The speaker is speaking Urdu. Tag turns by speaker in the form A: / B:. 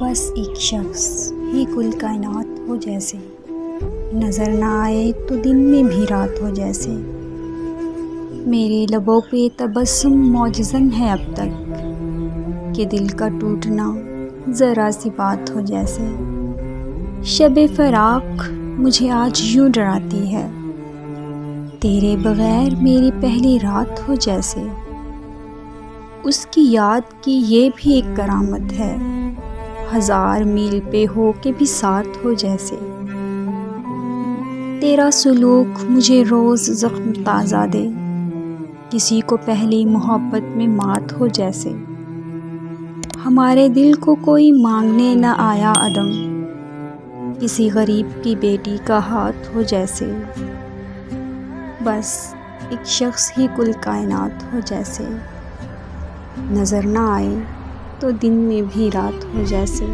A: بس ایک شخص ہی کل کائنات ہو جیسے، نظر نہ آئے تو دن میں بھی رات ہو جیسے۔ میرے لبوں پہ تبسم معجزن ہے اب تک، کہ دل کا ٹوٹنا ذرا سی بات ہو جیسے۔ شب فراق مجھے آج یوں ڈراتی ہے، تیرے بغیر میری پہلی رات ہو جیسے۔ اس کی یاد کی یہ بھی ایک کرامت ہے، ہزار میل پہ ہو کے بھی ساتھ ہو جیسے۔ تیرا سلوک مجھے روز زخم تازہ دے، کسی کو پہلی محبت میں مات ہو جیسے۔ ہمارے دل کو کوئی مانگنے نہ آیا عدم، کسی غریب کی بیٹی کا ہاتھ ہو جیسے۔ بس ایک شخص ہی کل کائنات ہو جیسے، نظر نہ آئے تو دن میں بھی رات ہو جیسے۔